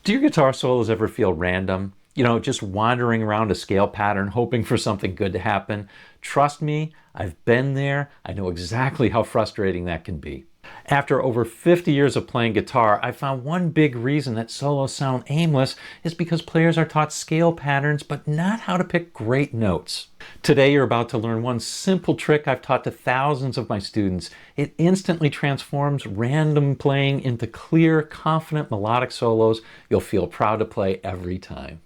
Do your guitar solos ever feel random? You know, just wandering around a scale pattern, hoping for something good to happen? Trust me, I've been there. I know exactly how frustrating that can be. After over 50 years of playing guitar, I found one big reason that solos sound aimless is because players are taught scale patterns, but not how to pick great notes. Today, you're about to learn one simple trick I've taught to thousands of my students. It instantly transforms random playing into clear, confident melodic solos you'll feel proud to play every time.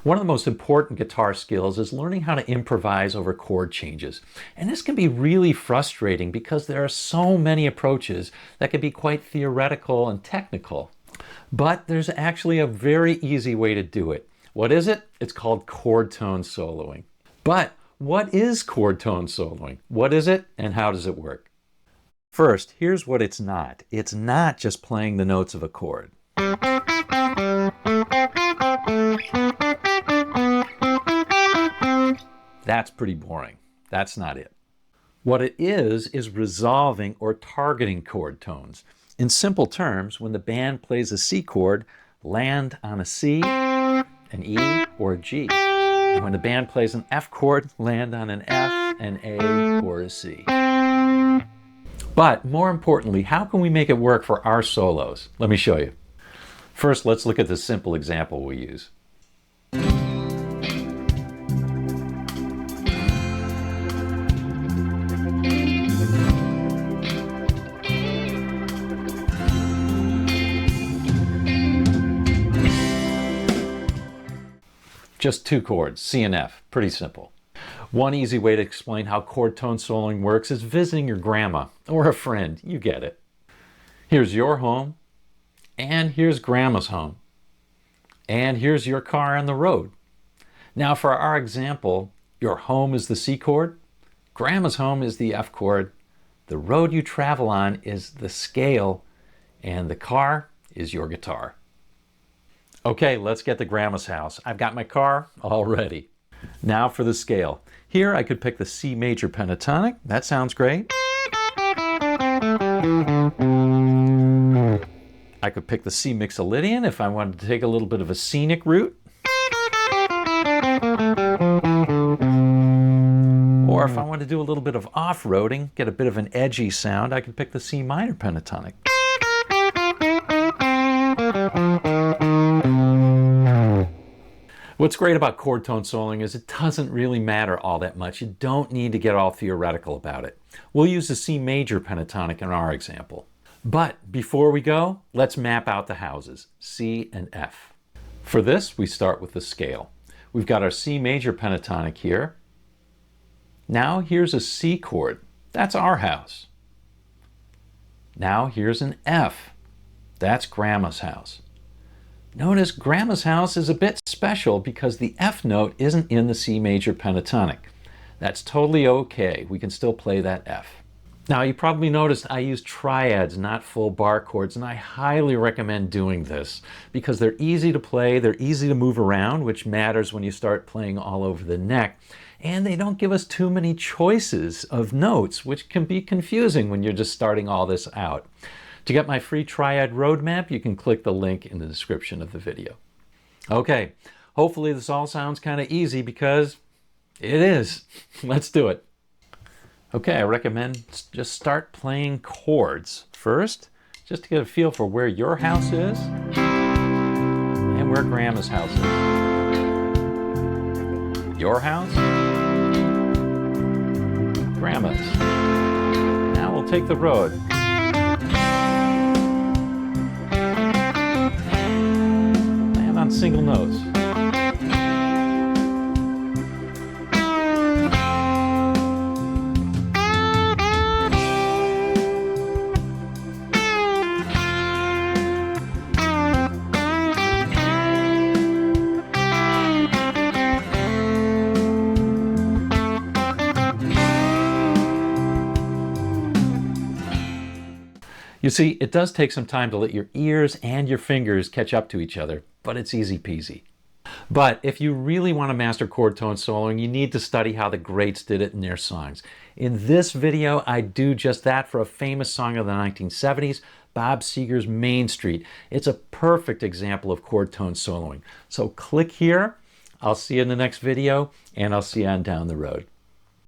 One of the most important guitar skills is learning how to improvise over chord changes. And this can be really frustrating because there are so many approaches that can be quite theoretical and technical. But there's actually a very easy way to do it. What is it? It's called chord tone soloing. But what is chord tone soloing? What is it and how does it work? First, here's what it's not. It's not just playing the notes of a chord. That's pretty boring. That's not it. What it is resolving or targeting chord tones. In simple terms, when the band plays a C chord, land on a C, an E, or a G. And when the band plays an F chord, land on an F, an A, or a C. But more importantly, how can we make it work for our solos? Let me show you. First, let's look at the simple example we use. Just two chords, C and F, pretty simple. One easy way to explain how chord tone soloing works is visiting your grandma or a friend, you get it. Here's your home, and here's grandma's home, and here's your car on the road. Now for our example, your home is the C chord, grandma's home is the F chord, the road you travel on is the scale, and the car is your guitar. Okay, let's get to grandma's house. I've got my car all ready. Now for the scale. Here I could pick the C major pentatonic. That sounds great. I could pick the C mixolydian if I wanted to take a little bit of a scenic route. Or if I wanted to do a little bit of off-roading, get a bit of an edgy sound, I could pick the C minor pentatonic. What's great about chord tone soloing is it doesn't really matter all that much. You don't need to get all theoretical about it. We'll use the C major pentatonic in our example. But before we go, let's map out the houses, C and F. For this, we start with the scale. We've got our C major pentatonic here. Now here's a C chord. That's our house. Now here's an F. That's grandma's house. Notice grandma's house is a bit special because the F note isn't in the C major pentatonic. That's totally okay. We can still play that F. Now you probably noticed I use triads, not full bar chords, and I highly recommend doing this because they're easy to play, they're easy to move around, which matters when you start playing all over the neck, and they don't give us too many choices of notes, which can be confusing when you're just starting all this out. To get my free Triad roadmap, you can click the link in the description of the video. Okay, hopefully this all sounds kind of easy because it is. Let's do it. Okay, I recommend just start playing chords first, just to get a feel for where your house is and where grandma's house is. Your house, grandma's. Now we'll take the road. On single notes. You see, it does take some time to let your ears and your fingers catch up to each other, but it's easy peasy. But if you really want to master chord tone soloing, you need to study how the greats did it in their songs. In this video, I do just that for a famous song of the 1970s, Bob Seger's Main Street. It's a perfect example of chord tone soloing. So click here. I'll see you in the next video, and I'll see you on down the road.